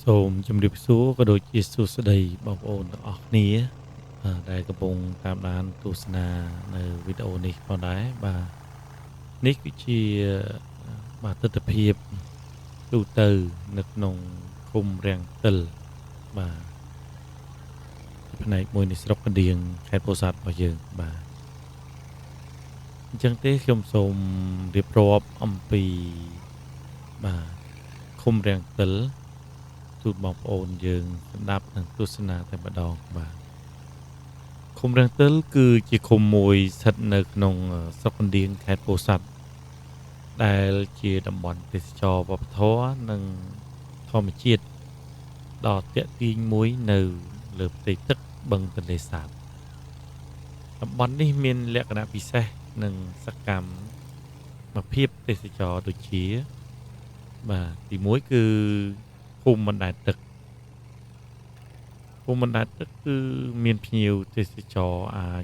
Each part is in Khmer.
សូមជម្រាបសួរក៏ដូចជាសួស្តីបងប្អូនទាំងអស់គ្នាដែលកំពុងតាមដានទស្សនានៅវីដេអូនេះផងដែរបាទនេះគឺជាទស្សនវិជ្ជាទូទៅនៅក្នុងឃុំរាំងទិលបាទផ្នែកមួយនៃស្រុកកណ្ដៀងខេត្តពោធិ៍សាត់របស់យើងបាទអញ្ចឹងទេខ្ញុំសូមរៀបរាប់អំពីបាទឃុំរាំងទិលទូតបងប្អូនយើងស្ដាប់និងទស្សនាតែម្ដងបាទឃុំរាំងទិលគឺជាឃុំមួយស្ថិតនៅក្នុងស្រុកកណ្ដៀងខេត្តពោធិ៍សាត់ដែលជាតំបន់ទេសចរណ៍វប្បធម៌និងធម្មជាតិដ៏ទាក់ទាញមួយនៅលើផ្ទៃទឹកបឹងទន្លេសាបតំបន់នេះមានលក្ខណៈពិសេសនិងសកម្មភាពទេសចរណ៍ដូចជាបាទទីមួយគឺភូមិបណ្ដែតទឹកគឺមានភ្ញៀវទេសចរអាច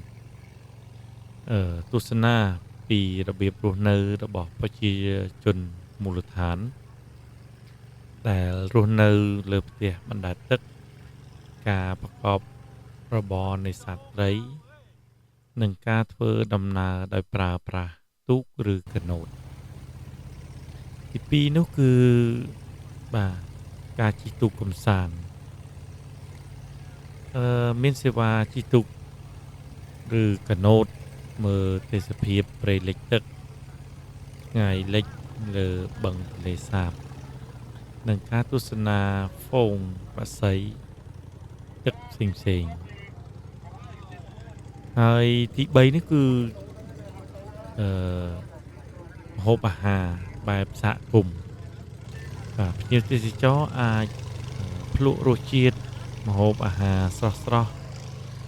ទស្សនាពីរបៀបរស់នៅរបស់ប្រជាជនមូលដ្ឋានដែលរស់នៅលើផ្ទះបណ្ដែតទឹកការប្រកបរបរនេសាទត្រីនិងការធ្វើដំណើរដោយប្រើប្រាស់ទូកឬកាណូតទីពីរនោះគឺបាទការជិះទូកកំសាន្តមានសេវាជិះទូកឬកាណូតមើលទេសភាពព្រៃលិចទឹកថ្ងៃលិចលើបឹងទន្លេសាបនិងការទស្សនាហ្វូងបក្សីទឹកផ្សេងៗហើយទី3នេះគឺអឺម្ហូបអាហារបែបសហគមន៍បាទភ្ញៀវទេសចរអាចភ្លក់រសជាតិម្ហូបអាហារស្រស់ៗ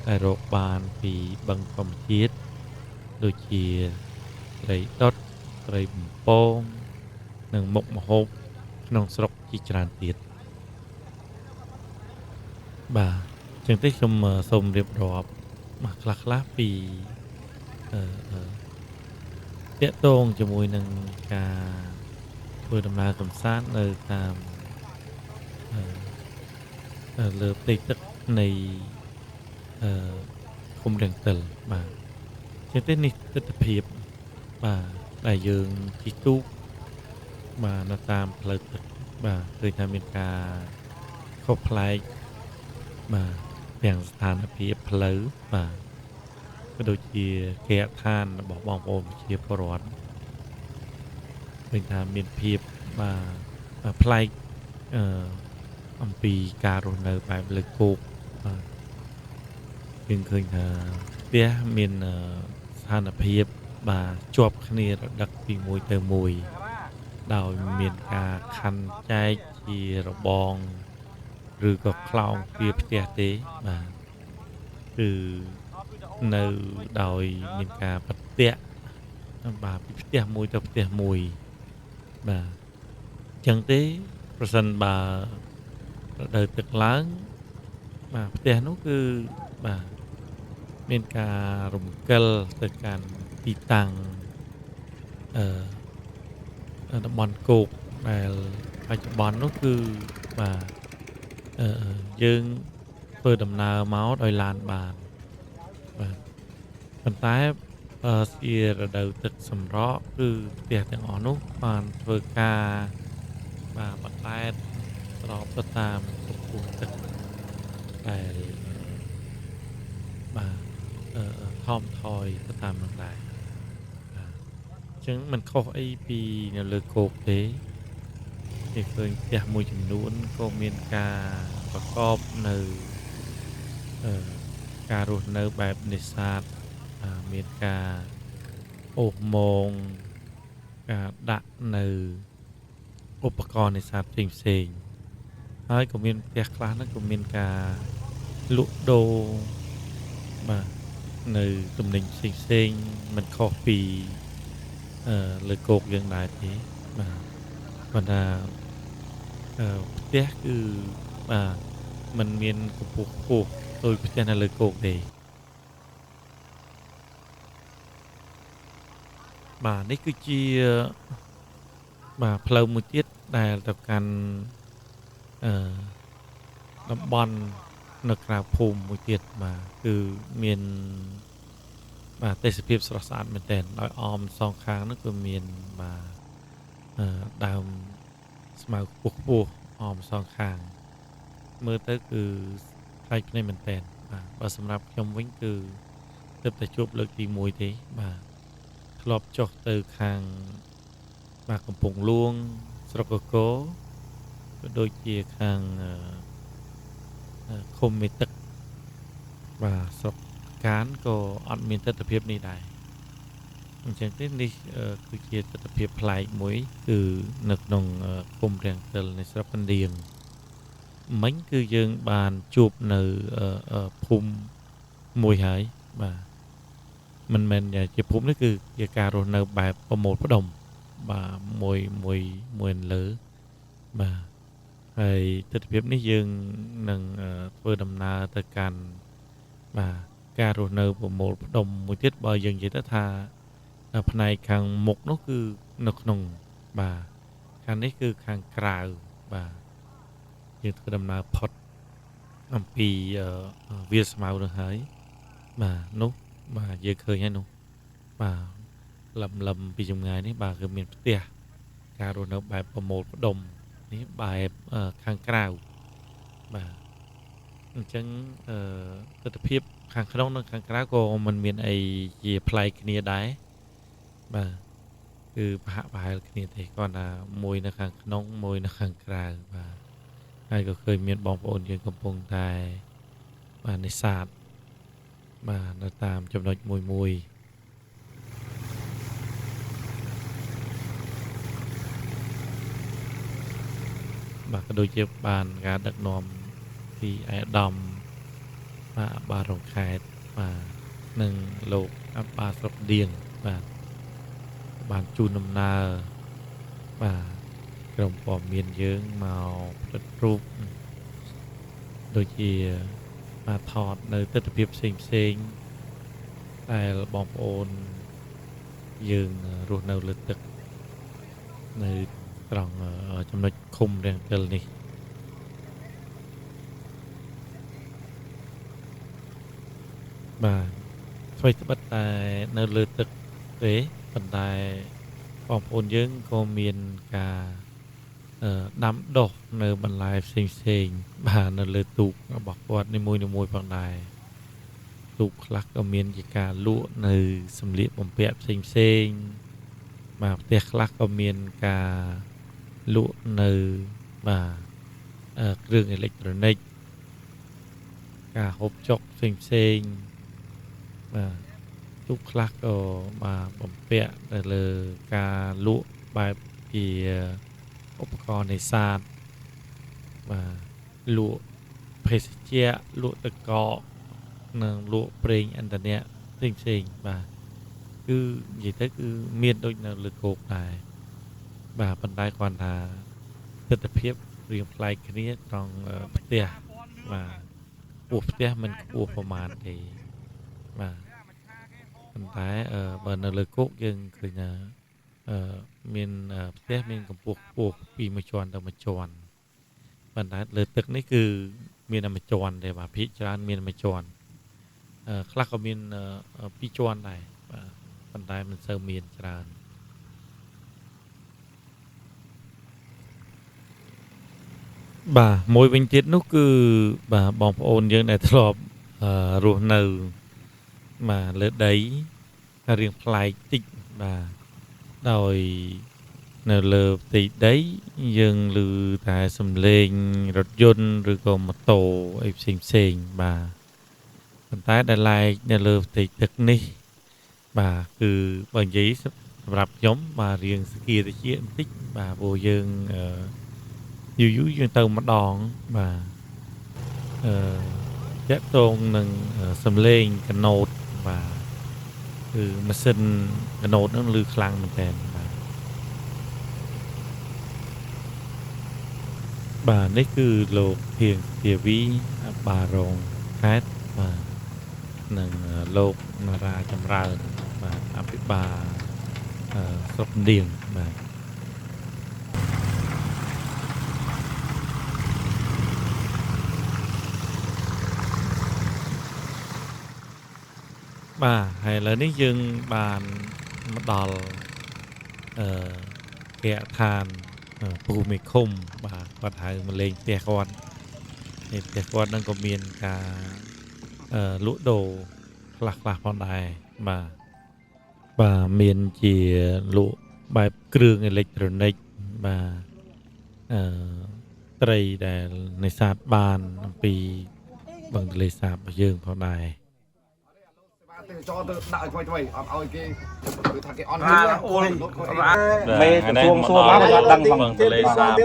ដែលរកបានពីបឹងធម្មជាតិដូចជាត្រីដុតត្រីបំពងនិងមុខម្ហូបក្នុងស្រុកជាច្រើនទៀតបាទអញ្ចឹងទេខ្ញុំសូមរៀបរាប់មកខ្លះពីអឺតាក់ទងជាមួយនឹងការធ្វើដំណើរកម្សាន្តនៅតាមលើផ្ទៃទឹកនៃឃុំរាំងទិលបាទអញ្ចឹងទេនេះទស្សនវិជ្ជាបាទដែលយើងជិះទូកបាទនៅតាមផ្លូវទឹកបាទឃើញថាមានការខុសប្លែកបាទទាំងស្ថានភាពផ្លូវបាទក៏ដូចជាគេហដ្ឋានរបស់បងប្អូនប្រជាពលរដ្ឋឃើញថាមានភាពបាទប្លែកអំពីការរស់នៅបែបលើគោកបាទយើងឃើញថាផ្ទះមានស្ថានភាពបាទជាប់គ្នារដឹកពីមួយទៅមួយដោយមានការខណ្ឌចែកជារបងឬក៏ខ្លោងទ្វារផ្ទះទេបាទគឺនៅដោយមានការបត់តាក់បាទពីផ្ទះមួយទៅផ្ទះមួយបាទអញ្ចឹងទេប្រសិនបើរដូវទឹកឡើងបាទផ្ទះនោះគឺបាទមានការរំកិលទៅកាន់ទីតាំងតំបន់គោកដែលបច្ចុប្បន្ននោះគឺបាទយើងធ្វើដំណើរមកដោយឡានបានបាទប៉ុន្តែស្អៀរដូវទឹកសម្រក់គឺផ្ទះទាំងអស់នោះបានធ្វើការបាទបណ្ដែតស្របទៅតាមកម្ពស់ទឹកដែលបាទថមថយទៅតាមនឹងដែរបាទអញ្ចឹងมันខុសអីពីនៅលើគោកទេគេឃើញផ្ទះមួយចំនួនក៏មានការប្រកបនៅការរស់នៅបែបនេសាទមានការអូសមងការដាក់នៅឧបករណ៍នេសាទផ្សេងៗហើយក៏មានផ្ទះខ្លះហ្នឹងក៏មានការលក់ដូរបាទនៅទំនិញផ្សេងៗមិនខុសពីលើគោកយើងដែរទេបាទប៉ុន្តែផ្ទះគឺបាទมันមានកម្ពស់ខ្ពស់ដូចផ្ទះនៅលើគោកទេបាទនេះគឺជាបាទផ្លូវមួយទៀតដែលទៅកាន់ តំបន់នៅក្រៅភូមិមួយទៀតបាទគឺមានបាទទេសភាពស្រស់ស្អាតមែនទែនដោយអមសងខាងនោះគឺមានបាទដើមស្មៅខ្ពស់អមសងខាងមើលទៅគឺប្លែកភ្នែកមែនទែនបាទបើសម្រាប់ខ្ញុំវិញគឺទើបតែជួបលើកទី1ទេបាទធ្លាប់ចុះទៅខាងបាទកំពង់ហ្លួងស្រុកកកូក៏ដូចជាខាងឃុំមេទឹកបាទស្រុកកានក៏អត់មានទស្សនវិជ្ជានេះដែរអញ្ចឹងទេនេះគឺជាទស្សនវិជ្ជាប្លែកមួយគឺនៅក្នុងឃុំរាំងទិលនៃស្រុកកណ្ដៀងមិញគឺយើងបានជួបនៅភូមិមួយហើយបាទមិនមែនជាភូមិនេះគឺជាការរស់នៅបែបប្រមូលផ្ដុំបាទមួយលើបាទហើយទស្សនវិជ្ជានេះយើងនឹងធ្វើដំណើរទៅកាន់បាទការរស់នៅប្រមូលផ្ដុំមួយទៀតបើយើងនិយាយទៅថាផ្នែកខាងមុខនោះគឺនៅក្នុងបាទខាងនេះគឺខាងក្រៅបាទយើងធ្វើដំណើរផុតអំពីវាលស្មៅនោះហើយបាទនោះបាទយើងឃើញហើយនោះបាទលំពីចម្ងាយនេះបាទគឺមានផ្ទះការរស់នៅបែបប្រមូលផ្ដុំនេះបែបខាងក្រៅបាទអញ្ចឹងទស្សនវិជ្ជាខាងក្នុងនិងខាងក្រៅក៏មិនមានអីជាប្លែកគ្នាដែរបាទគឺប្រហាក់ប្រហែលគ្នាទេគ្រាន់តែមួយនៅខាងក្នុងមួយនៅខាងក្រៅបាទហើយក៏ឃើញមានបងប្អូនយើងកំពុងតែបាទនេសាទបាទនៅតាមចំណុចមួយបាទក៏ដូចជាបានការដឹកនាំពីឯកឧត្តមបាទបាទរងខេត្តបាទនិងលោកអប្បាស្រុកដៀងបាទបានជូនដំណើរបាទក្រុមព័ត៌មានយើងមកផ្តិតរូបដូចជាបាទថតនៅទស្សនវិជ្ជាផ្សេងដែលបងប្អូនយើងរស់នៅលើទឹកនៅត្រង់ចំណុចឃុំរាំងទិលនេះបាទស្វ័យត្បិតតែនៅលើទឹកទេប៉ុន្តែបងប្អូនយើងក៏មានការដាំដុះនៅបន្លែផ្សេងបាទនៅលើទូករបស់គាត់នីមួយផងដែរទូកខ្លះក៏មានជាការលក់នៅសម្លៀកបំពាក់ផ្សេងបាទផ្ទះខ្លះក៏មានការលក់នៅបាទគ្រឿងអេឡិចត្រូនិកការហូបចុកផ្សេងបាទទូកខ្លះក៏បាទបំពាក់ទៅលើការលក់បែបជាឧបករណ៍នេសាទបាទលក់ភេសជ្ជៈលក់ទឹកកកនិងលក់ប្រេងឥន្ធនៈផ្សេងបាទគឺនិយាយទៅគឺមានដូចនៅលើគោកដែរបាទប៉ុន្តែគ្រាន់ថាទស្សនវិជ្ជារៀងប្លែកគ្នាត្រង់ផ្ទះបាទពោះផ្ទះមិនខ្ពស់ប្រមាណទេបាទប៉ុន្តែបើនៅលើគោកយើងឃើញថាមានផ្ទះមានកម្ពស់ខ្ពស់ពីមួយជាន់ទៅមួយជាន់ប៉ុន្តែលើទឹកនេះគឺមានតែមួយជាន់ទេបាទភាគច្រើនមានមួយជាន់ខ្លះក៏មានពីរជាន់ដែរបាទប៉ុន្តែមិនសូវមានច្រើនបាទមួយវិញទៀតនោះគឺបាទបងប្អូនយើងដែលធ្លាប់រស់នៅបាទលើដីរៀងប្លែកតិចបាទដោយនៅលើផ្ទៃដីយើងឮតែសំឡេងរថយន្តឬក៏ម៉ូតូអីផ្សេងបាទប៉ុន្តែដែលឡែកនៅលើផ្ទៃទឹកនេះបាទគឺបើនិយាយសម្រាប់ខ្ញុំបាទរៀងស្គីតិចបន្តិចបាទព្រោះយើងយូរយើងទៅម្ដងបាទតាក់ទងនឹងសំឡេងកណូតបាទគឺម៉ាស៊ីនកណូតហ្នឹងឮខ្លាំងមែនតើបាទនេះគឺលោកធៀងធាវីបារងខេត្តបាទនិងលោកនារាចម្រើនបាទអភិបាលស្រុកដៀងបាទ hay là nếu dừng bàn đòn kẹt than phù mì khung và hay mà lên xe con thì xe con đang có miền cả lũ đồ lạc con này và miền chỉ lũ bài kêu electronic và tray đểในศาสตร์บ้านปีบางทะเลสาบយើងផងដែរ cho tôi đạo quay quay ao cái thằng cái on mê tuông xua má mà đăng bằng tele sa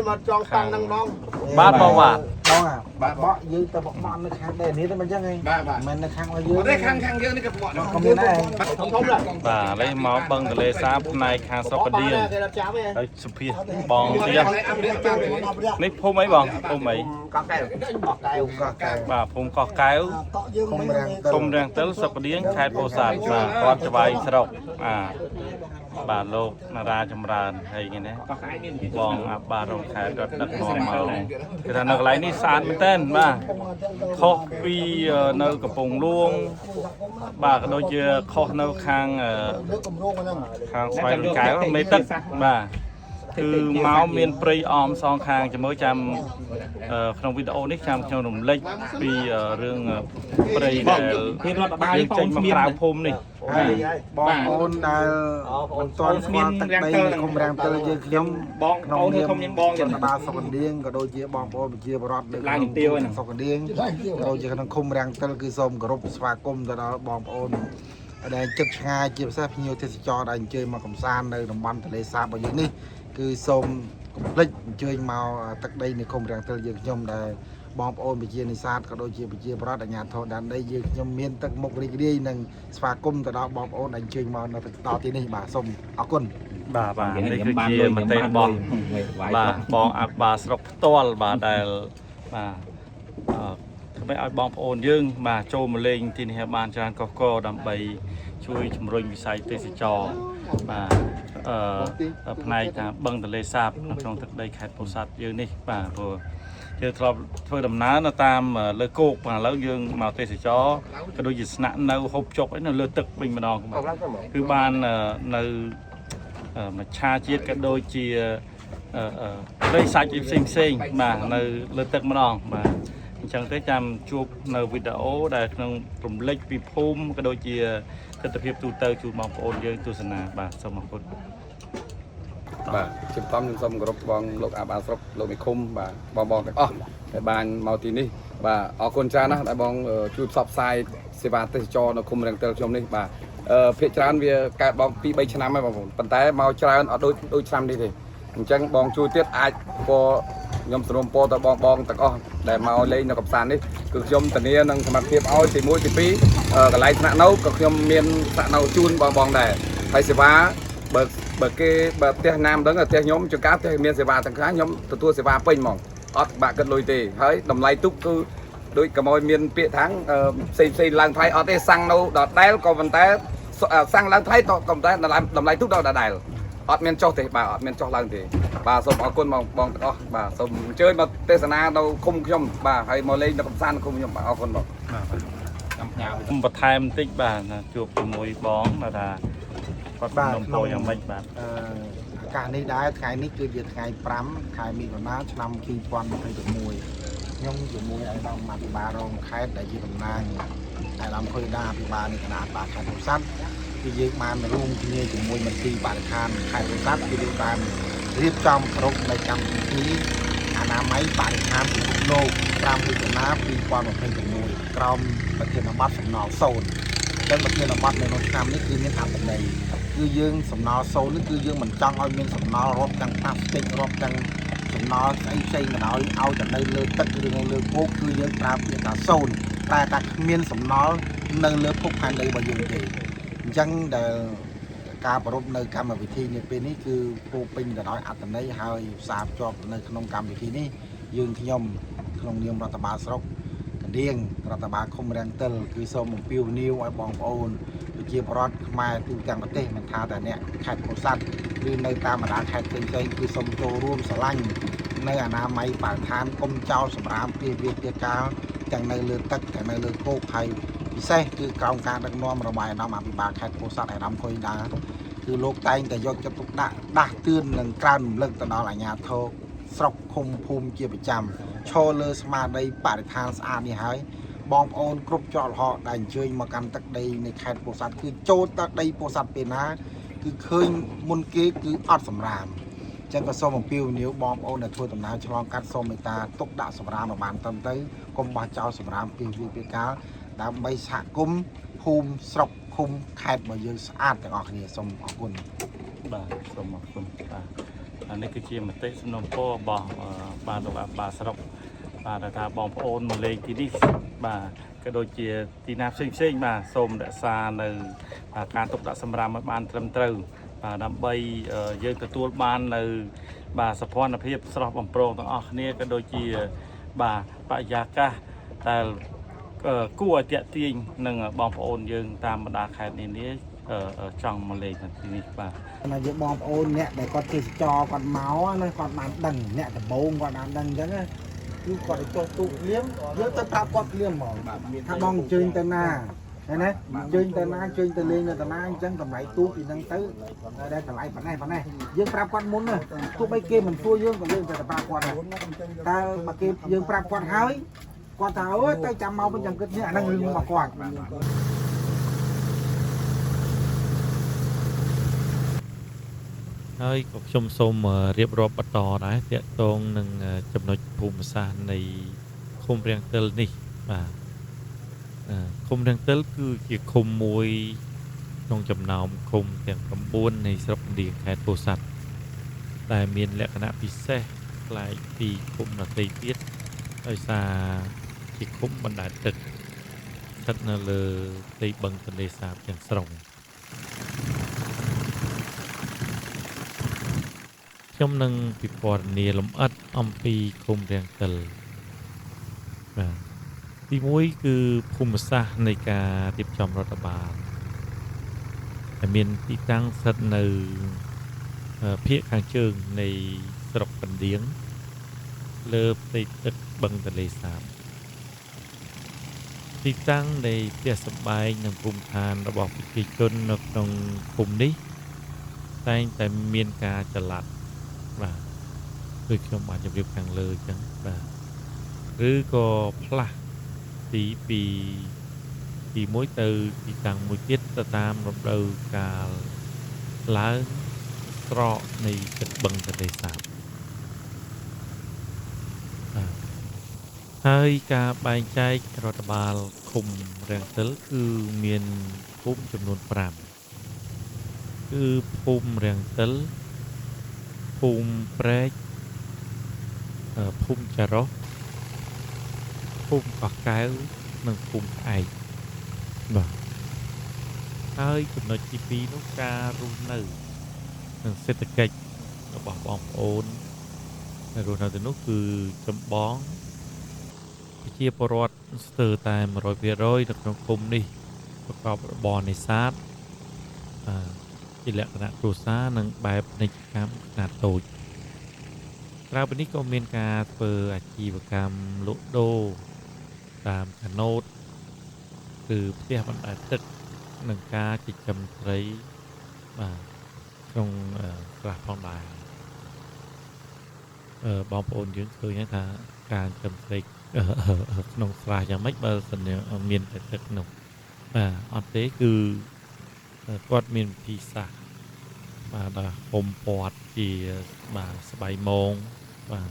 bát bao mà bạn bỏ dư tao bỏ mọn nó khang đây ní tao mình chắc ngay mình nó khang ở dưới đây khang dưới này cái bọn nó không biết này và lấy máu bằng tele sa này khang sọc điên đấy sụp phía bong kia nít phun mấy bong phun mấy và phun cọ cái không đang tới sọc điên khai bồ sạt và con cho bay sọc bà lô nó ra trong ra hay như thế bong bà rồng khai rất đặc màu cái thằng nó lấy ní sàn bên tên mà kho phi nơi cặp bông luôn bà cái đôi chia kho nơi khang xoay cái mấy tấc màคือเมาส์เมียนปรีออมซองคางจะเมื่อจำក្នុងវីដេអូនេះចាំខ្ញុំរំលេចពីរឿងปรีដែលយើងចេញមកក្រៅភូមិនេះបងអូនដែលមិនទាន់ស្គាល់ទឹកដីនៃគុំរាំងទិលយើងខ្ញុំបងក្នុងនាមជនតាសុកណ្ដៀងក៏ដូចជាបងប្អូនប្រជាពលរដ្ឋនៅក្នុងសុកណ្ដៀងក៏ដូចជាក្នុងគុំរាំងទិលគឺសូមគោរពស្វាគមន៍ទៅដល់បងប្អូនដែលជិតឆ្ងាយជាពិសេសភ្ញៀវទេសចរដែលអញ្ជើញមកកំសាន្តនៅតំបន់ទន្លេសាបរបស់យើងនេះគឺសូមកុំភ្លេចអញ្ជើញមកទឹកដីនៃគុំរាំងទិលយើងខ្ញុំដែលបងប្អូនប្រជានេសាទក៏ដូចជាប្រជាប្រដ្ឋអាជ្ញាធរដែនដីយើងខ្ញុំមានទឹកមុខរីករាយនិងស្វាគមន៍ទៅដល់បងប្អូនដែលអញ្ជើញមកនៅដល់ទីនេះបាទសូមអរគុណបាទនេះគឺជាមតិរបស់បាទបងអាបាស្រុកផ្ទាល់បាទដែលបាទធ្វើឲ្យបងប្អូនយើងបាទចូលមកលេងទីនេះបានច្រើនកកដើម្បីជួយជំរុញវិស័យទេសចរបាទផ្នែកថាបឹងទន្លេសាបក្នុងទឹកដីខេត្តពោធិ៍សាត់យើងនេះបាទព្រោះយើងធ្លាប់ធ្វើដំណើរនៅតាមលើគោកបាទឥឡូវយើងមកទេសចរក៏ដូចជាស្នាក់នៅហូបចុកនៅលើទឹកវិញម្ដងគឺបាននៅមច្ឆាជាតិក៏ដូចជាត្រីសាច់ផ្សេងបាទនៅលើទឹកម្ដងបាទអញ្ចឹងទេចាំជួបនៅវីដេអូដែលក្នុងរំលេចពីភូមិក៏ដូចជាទស្សនវិជ្ជាទូទៅជូនបងប្អូនយើងទស្សនាបាទសូមអរគុណបាទជិះតំខ្ញុំសូមគោរពបងលោកអាបាស្រុកលោកមីឃុំបាទបងទាំងអស់ដែលបានមកទីនេះបាទអរគុណច្រើនណាស់ដែលបងជួយផ្សព្វផ្សាយសេវាទេសចរនៅឃុំរាំងទិលខ្ញុំនេះបាទភាគច្រើនវាកើតបង2-3ឆ្នាំហើយបងប្អូនប៉ុន្តែមកច្រើនអត់ដូចឆ្នាំនេះទេអញ្ចឹងបងជួយទៀតអាចខ្ញុំសរុបពោទៅបងទាំងអស់ដែលមកលេងនៅកំសាន្តនេះគឺខ្ញុំធានានឹងសមត្ថភាពឲ្យទី1ទី2កន្លែងស្នាក់នៅក៏ខ្ញុំមានស្នាក់នៅជូនបងដែរហើយសេវាបើផ្ទះណាមដឹងផ្ទះខ្ញុំចង្ការផ្ទះមានសេវាទាំងខាងខ្ញុំទទួលសេវាពេញហ្មងអត់បាក់គិតលុយទេហើយតម្លៃទុកគឺដូចកុំឲ្យមានពាក្យថាផ្សេងឡើងថ្លៃអត់ទេសាំងនៅដដែលក៏ប៉ុន្តែសាំងឡើងថ្លៃក៏ប៉ុន្តែតម្លៃទុកដល់ដដែលអត់មានចុះទេបាទអត់មានចុះឡើងទេបាទសូមអរគុណបងទាំងអស់បាទសូមអញ្ជើញមកទេសនានៅឃុំខ្ញុំបាទហើយមកលេងនៅកំសាន្តឃុំខ្ញុំបាទអរគុណបងខ្ញុំបន្ថែមបន្តិចបាទជួបជាមួយបងថាគាត់បានពោយ៉ាងម៉េចបាទឱកាសនេះដែរថ្ងៃនេះគឺជាថ្ងៃ5ខែមិថុនាឆ្នាំ2021ខ្ញុំជាមួយឯកឧត្តមអភិបាលរងខេត្តដែលជាតំណាងឯកឧត្តមភុយដាអភិបាលនៃគណៈបាទខេត្តពោធិ៍សាត់គឺយើងបានរួមគ្នាជាមួយមន្ត្រីបរិស្ថានខេត្តពោធិ៍សាត់គឺយើងបានរៀបចំគ្រប់នៃកម្មវិធីអនាម័យបរិស្ថានពិភពលោក5មិថុនា2021ក្រោមប្រធានបទសំណល់សូន្យចឹងប្រធានបទនៅក្នុងឆ្នាំនេះគឺមានអត្ថន័យគឺយើងសំណល់សូន្យនេះគឺយើងមិនចង់ឲ្យមានសំណល់រាប់ទាំងផ្លាស្ទិករាប់ទាំងសំណល់ផ្សេងក៏ដោយឲ្យតែនៅលើទឹកឬនៅលើគោកគឺយើងប្រើពាក្យថាសូន្យតែគ្មានសំណល់នៅលើភពផែនដីរបស់យើងទេអញ្ចឹងដែលការប្រពៃនៅកម្មវិធីនេះពេលនេះគឺពោពេញទៅដោយអត្ថន័យហើយផ្សារភ្ជាប់នៅក្នុងកម្មវិធីនេះយើងខ្ញុំក្នុងនាមរដ្ឋបាលស្រុកកណ្ដៀងរដ្ឋបាលឃុំរាំងទិលគឺសូមអំពាវនាវឲ្យបងប្អូនប្រជាពលរដ្ឋខ្មែរទូទាំងប្រទេសមិនថាតែអ្នកខេត្តពោធិ៍សាត់ឬនៅតាមបណ្ដាខេត្តផ្សេងៗគឺសូមចូលរួមស្រឡាញ់នៅអនាម័យបរិស្ថានកុំចោលសម្រាមពីវាកាលទាំងនៅលើទឹកទាំងនៅលើគោកហើយ ពិសេសគឺក្រោមការដឹកនាំរបស់អាដាមអភិបាលខេត្តពោធិ៍សាត់អាដាមខុយដាគឺលោកតែងតែយកចិត្តទុកដាក់ដាស់តឿននិងក្រើនរំលឹកទៅដល់អាជ្ញាធរស្រុកឃុំភូមិជាប្រចាំឈរលើស្មារតីបរិស្ថានស្អាតនេះហើយបងប្អូនគ្រប់ច្រកល្ហកដែលអញ្ជើញមកកាន់ទឹកដីនៃខេត្តពោធិ៍សាត់គឺចូលទឹកដីពោធិ៍សាត់ពេលណាគឺឃើញមុនគេគឺអត់សម្រាមចឹងក៏សូមអំពាវនាវបងប្អូនដែលធ្វើដំណើរឆ្លងកាត់សូមមេត្តាទុកដាក់សម្រាមឲ្យបានត្រឹមត្រូវកុំបោះចោលសម្រាមពីវាពេលកាលដើម្បីសហគមន៍ភូមិស្រុកឃុំខេត្តរបស់យើងស្អាតទាំងអស់គ្នាសូមអរគុណ បាទសូមអរគុណបាទអានេះគឺជាមតិសំណូមពររបស់បាទលោកអាបាស្រុកបាទថាបងប្អូនមកលេងទីនេះបាទក៏ដូចជាទីណាផ្សេងបាទសូមរក្សានៅការទុកដាក់សម្រាមឲ្យបានត្រឹមត្រូវបាទដើម្បីយើងទទួលបាននៅបាទសភនភាពស្រស់បំព្រងទាំងអស់គ្នាក៏ដូចជាបាទបរិយាកាសដែលគួរឲ្យទាក់ទាញនឹងបងប្អូនយើងតាមបណ្ដាខេត្តនានាចង់មកលេងនៅទីនេះបាទ mà với bọn ôn nè để con thịt cho con máu nó còn bán đằng nè để bông còn ăn đằng chứ cứ còn để cho tụ liếm dưới tất cả con liếm mà thằng bông chơi tên na này này chơi tên lên là tên na chân tầm lại tụ thì đang tới đây tầm lại phần này dương prap con muốn rồi tụ bay kia mình thua dương còn lên tầm ba con này ta mà kia dương prap con hái con tháo tay chăm mau bên trong cái này đang ngưng mà còn ហើយក៏ខ្ញុំសូមរៀបរាប់បន្តដែរទាក់ទងនឹងចំណុចភូមិសាស្ត្រនៃឃុំរាំងទិលនេះបាទឃុំរាំងទិលគឺជាឃុំមួយក្នុងចំណោមឃុំទាំង9នៃស្រុកដៀងខេត្តពោធិ៍សាត់តែមានលក្ខណៈពិសេសប្លែកពីឃុំដទៃទៀតដោយសារជាឃុំបណ្ដែតទឹកស្ថិតនៅលើផ្ទៃបឹងទន្លេសាបទាំងស្រុង ខ្ញុំនឹងពិពណ៌នាលម្អិតអំពីឃុំរាំងទិលបាទទី1គឺភូមិសាស្ត្រនៃការរៀបចំរដ្ឋបាលដែលមានទីតាំងស្ថិតនៅភាគខាងជើងនៃស្រុកកណ្ដៀងលើផ្ទៃទឹកបឹងទន្លេសាបទីតាំងនៃផ្ទះសម្បែងនិងភូមិឋានរបស់ប្រជាជននៅក្នុងភូមិនេះតែងតែមានការចល័ត បាទដូចខ្ញុំបានជម្រាបខាងលើអញ្ចឹងបាទឬក៏ផ្លាស់ទីពីទី1ទៅទីតាំងមួយទៀតទៅតាមរដូវកាលឡើងស្រកនៃទឹកបឹងទន្លេសាបបាទហើយការបែងចែករដ្ឋបាលឃុំរាំងទិលគឺមានភូមិចំនួន5គឺភូមិរាំងទិល ភូមិព្រែកភូមិចារោះភូមិកោះកែវនិងភូមិឯកបាទហើយចំណុចទី2នោះការរស់នៅនិងសេដ្ឋកិច្ចរបស់បងប្អូនដែលរស់នៅទីនោះគឺចម្បងប្រជាពលរដ្ឋស្ទើរតែ 100% នៅក្នុងភូមិនេះប្រកបរបរនេសាទ ជាលក្ខណៈគ្រួសារនិងបែបពាណិជ្ជកម្មខ្នាតតូចក្រៅពីនេះក៏មានការធ្វើអាជីវកម្មលក់ដូរតាមកាណូតគឺផ្ទះបណ្ដែតទឹកនិងការចិញ្ចឹមត្រីបាទក្នុងស្រះផងដែរបងប្អូនយើងឃើញថាការចិញ្ចឹមត្រីក្នុងស្រះយ៉ាងម៉េចបើសិនមានតែទឹកនោះបាទអត់ទេគឺ គាត់មានវិធីសាស្ត្របាទដល់ហុំព័ទ្ធជាបាទស្បៃមងបាទ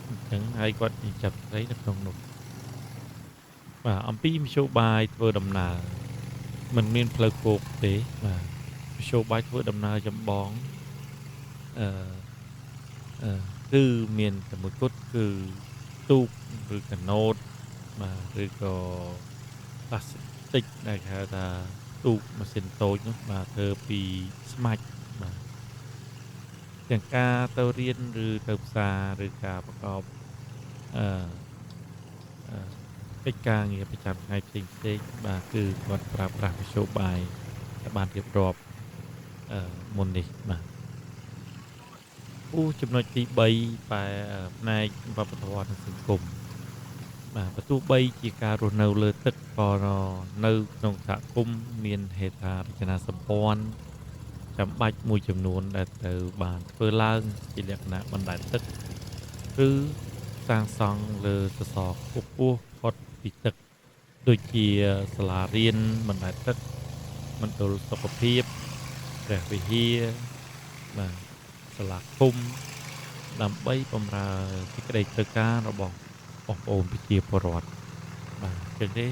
អញ្ចឹងហើយគាត់ចិញ្ចឹមត្រីនៅក្នុងនោះបាទអំពីមធ្យោបាយធ្វើដំណើរมันមានផ្លូវគោកទេបាទមធ្យោបាយធ្វើដំណើរចម្បងគឺមានតែមួយគត់គឺទូកឬកាណូតបាទឬក៏ផ្លាស្ទិកដែលគេហៅថា ទូកម៉ាស៊ីនតូចនោះបាទធ្វើពីស្មាច់បាទទាំងការទៅរៀនឬទៅផ្សារឬការប្រកបកិច្ចការងារប្រចាំថ្ងៃផ្សេងៗបាទគឺគាត់ប្រើប្រាស់មធ្យោបាយដែលបានរៀបរាប់មុននេះបាទចំណុចទី3ផ្នែកវប្បធម៌និងសង្គម បាទបន្ទោះបីជាការរស់នៅលើទឹកក៏នៅក្នុងសហគមន៍មានហេដ្ឋារចនាសម្ព័ន្ធចាំបាច់មួយចំនួនដែលត្រូវបានធ្វើឡើងជាលក្ខណៈបណ្ដែតទឹកឬសាងសង់លើសសរខ្ពស់ៗផុតពីទឹកដូចជាសាលារៀនបណ្ដែតទឹកមណ្ឌលសុខភាពព្រះវិហារបាទសាលាឃុំដើម្បីបម្រើសេចក្តីត្រូវការរបស់បងប្អូនប្រជាពលរដ្ឋបាទចឹងទេ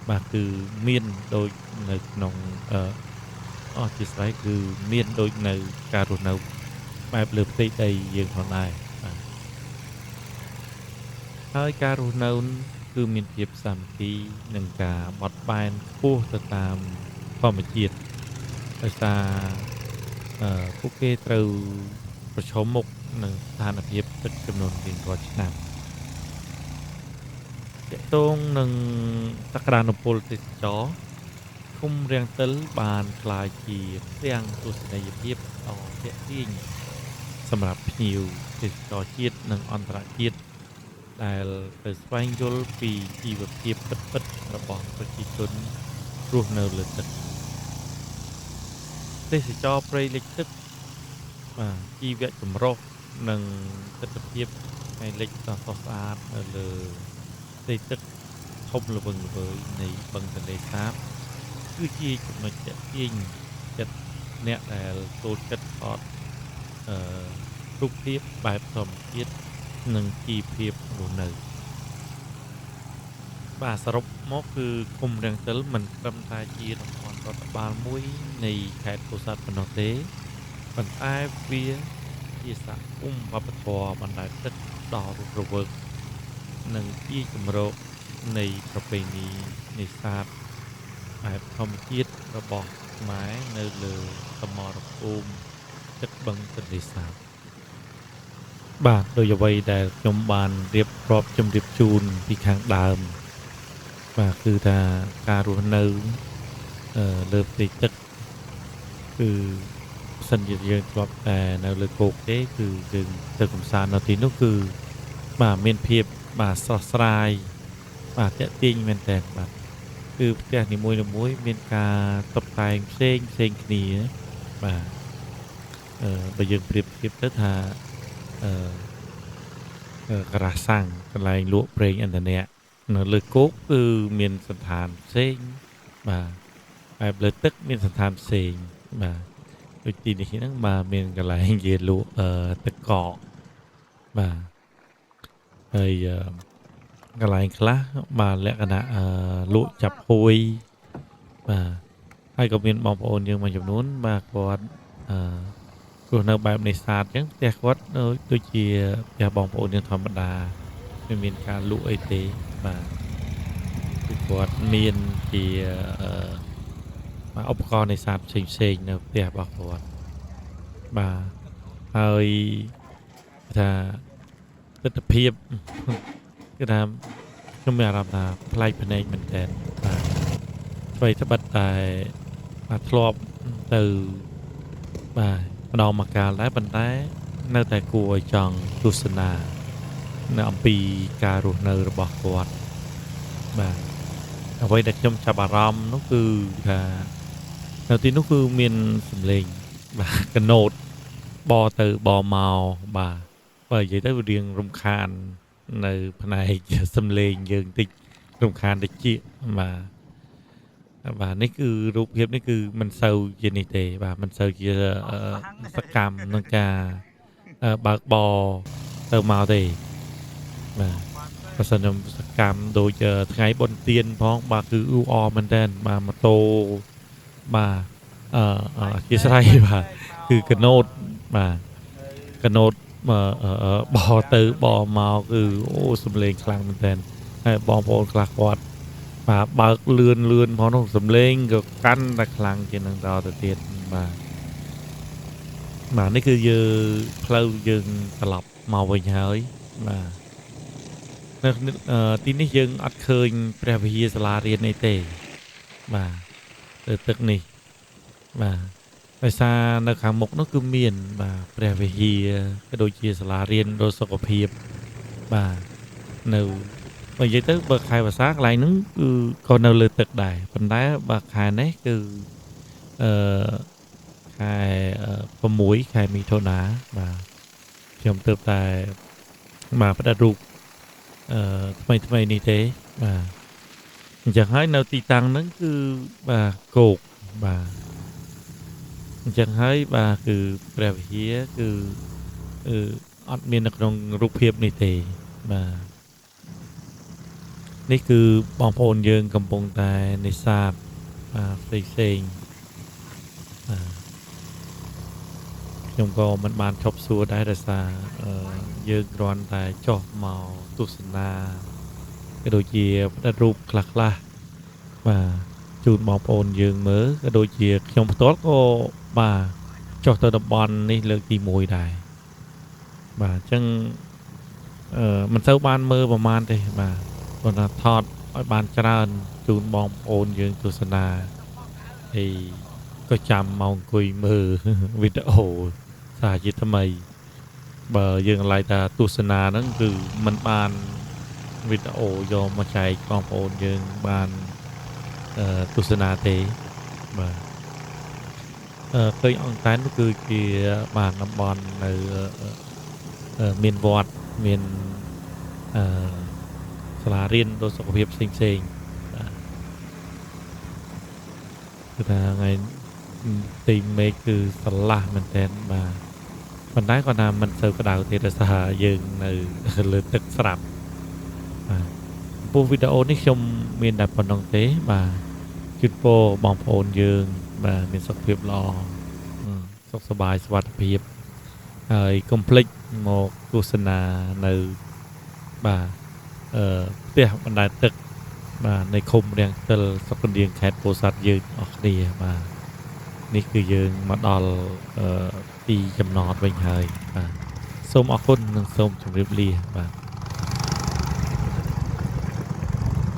បាទគឺមានដូចនៅក្នុងអធិស្ឋានគឺមានដូចនៅការរស់នៅបែបលើផ្ទៃដីយើងផងដែរបាទហើយការរស់នៅគឺមានភាពសាមគ្គីនិងការបត់បែនខ្ពស់ទៅតាមធម្មជាតិដោយសារពួកគេត្រូវប្រឈមមុខនឹងស្ថានភាពទឹកចំនួនរៀងរាល់ឆ្នាំទាក់ទងនឹងសក្តានុពលទេសចរឃុំរាំងទិលបានក្លាយជាផ្ទាំងទស្សនីយភាពដ៏ទាក់ទាញសម្រាប់ភ្ញៀវទេសចរជាតិនិងអន្តរជាតិដែលទៅស្វែងយល់ពីជីវភាពពិតៗរបស់ប្រជាជនរស់នៅលើទឹកទេសចរព្រៃលិចទឹកបាទជីវៈចម្រុះនិងទស្សនវិជ្ជាថ្ងៃលិចដ៏ស្រស់ស្អាតនៅលើផ្ទៃទឹកធំល្វឹងល្វើយនៃបឹងទន្លេសាបគឺជាចំណុចទាក់ទាញចិត្តអ្នកដែលចូលចិត្តថតរូបភាពបែបធម្មជាតិនិងជីវភាពរស់នៅបាទសរុបមកគឺឃុំរាំងទិលមិនត្រឹមតែជាតំបន់រដ្ឋបាលមួយនៃខេត្តពោធិ៍សាត់ប៉ុណ្ណោះទេប៉ុន្តែវាជាសហគមន៍វប្បធម៌បណ្ដែតទឹកដ៏រស់រវើកនិងជាជម្រកនៃប្រពៃណីនេសាទបែបធម្មជាតិរបស់ខ្មែរនៅលើសមរភូមិទឹកបឹងទន្លេសាបបាទដោយអ្វីដែលខ្ញុំបានរៀបរាប់ជម្រាបជូនពីខាងដើមបាទគឺថាការរស់នៅលើផ្ទៃទឹកគឺសិនជាយើងធ្លាប់តែនៅលើគោកទេគឺយើងទៅកំសាន្តនៅទីនោះគឺបាទមានភាពបាទស្រស់ស្រាយបាទតាក់ទាញមែនតើបាទគឺផ្ទះនីមួយៗមានការតុបតែងផ្សេងគ្នាបាទបើយើងប្រៀបធៀបទៅថាការ៉ាសាំងកន្លែងលក់ប្រេងឥន្ធនៈនៅលើគោកគឺមានសន្តានផ្សេងបាទបែបលើទឹកមានសន្តានផ្សេងបាទដូចទីនេះហ្នឹងបាទមានកន្លែងគេលក់ទឹកកកបាទហើយកន្លែងខ្លះបាទលក្ខណៈលក់ចាប់ហួយបាទហើយក៏មានបងប្អូនយើងមួយចំនួនបាទគាត់រស់នៅបែបនេសាទអញ្ចឹងផ្ទះគាត់ដូចជាផ្ទះបងប្អូនយើងធម្មតាមិនមានការលក់អីទេបាទគឺគាត់មានជាឧបករណ៍នេសាទផ្សេងនៅផ្ទះរបស់គាត់បាទហើយថាទស្សនវិជ្ជាគឺថាខ្ញុំមានអារម្មណ៍ថាប្លែកភ្នែកមែនតើបាទអ្វីត្បិតតែបាទធ្លាប់ទៅបាទម្ដងមកកាលដែរប៉ុន្តែនៅតែគួរឲ្យចង់ទស្សនានៅអំពីការរស់នៅរបស់គាត់បាទអ្វីដែលខ្ញុំចាប់អារម្មណ៍នោះគឺថានៅទីនោះគឺមានសម្លេងបាទកណូតបទៅបមកបាទបើនិយាយទៅវារៀងរំខាននៅផ្នែកសំឡេងយើងតិចរំខានតិចជាបាទនេះគឺរូបភាពនេះគឺមិនសូវជានេះទេបាទមិនសូវជាសកម្មក្នុងការបើកបរទៅមកទេបាទបើសិនខ្ញុំសកម្មដូចថ្ងៃបុណ្យទានផងបាទគឺអ៊ូអរមែនតើបាទម៉ូតូបាទជាស្រ័យបាទគឺកណូតបាទកណូតបោទៅបោមកគឺអូសំលេងខ្លាំងមែនតើហើយបងប្អូនខ្លះគាត់បាទបើកលឿនផងនោះសំលេងក៏កាន់តែខ្លាំងជាងនឹងដល់ទៅទៀតបាទនេះគឺយើងផ្លូវយើងត្រឡប់មកវិញហើយបាទនៅទីនេះយើងអត់ឃើញព្រះវិហារសាលារៀនអីទេបាទទៅទឹកនេះបាទដោយសារនៅខាងមុខនោះគឺមានបាទព្រះវិហារក៏ដូចជាសាលារៀនរសុខភាពបាទនៅ បើនិយាយទៅបើខែភាសាកន្លែងហ្នឹងគឺក៏នៅលើទឹកដែរប៉ុន្តែបើខែនេះគឺអឺខែ6ខែមិថុនាបាទខ្ញុំទើបតែមកផ្ដិតរូបថ្មីនេះទេបាទអញ្ចឹងហើយនៅទីតាំងហ្នឹងគឺបាទគោកបាទអញ្ចឹងហើយបាទគឺព្រះវិហារគឺអត់មាននៅក្នុងរូបភាពនេះទេបាទនេះគឺបងប្អូនយើងកំពុងតែនេសាទផ្សេងបាទខ្ញុំក៏មិនបានឈប់សួរដែរដោយសារយើងគ្រាន់តែចុះមកទស្សនាក៏ដូចជាផ្ដិតរូបខ្លះបាទជូនបងប្អូនយើងមើលក៏ដូចជាខ្ញុំផ្ទាល់ក៏បាទចុះទៅតំបន់នេះលើកទី1ដែរបាទអញ្ចឹងមិនសូវបានមើលប្រហែលទេបាទគាត់ថាថតឲ្យបានច្រើនជូនបងប្អូនយើងទស្សនាហើយក៏ចាំមកអង្គុយមើលវីដេអូសារជាថ្មីបើយើងឡៃថាទស្សនាហ្នឹងគឺมันបានវីដេអូយកមកចែកបងប្អូនយើងបានទស្សនាទេបាទឃើញអង្គតែននោះគឺជាបានតំបន់នៅមានវត្តមានសាលារៀនដោយសុខភាពផ្សេងបាទគឺថាថ្ងៃទីមេឃគឺស្រឡះមែនទែនបាទប៉ុន្តែគាត់ថាមិនសូវក្តៅទេដោយសារយើងនៅលើទឹកស្រាប់បាទពូវីដេអូនេះខ្ញុំមានតែប៉ុណ្្នឹងទេបាទជូនពរបងប្អូនយើងបាទមានសុខភាពល្អសុខសប្បាយសុវត្ថិភាពហើយកុំភ្លេចមកទស្សនានៅបាទផ្ទះបណ្ដែតទឹកបាទในឃុំរាំងស្ទឹលស្រុកកណ្ដៀងខេត្តពោធិ៍សាត់យើងអស់គ្នាបាទនេះគឺយើងមកដល់ទីចំណតវិញហើយបាទសូមអរគុណនិងសូមជម្រាបលាបាទ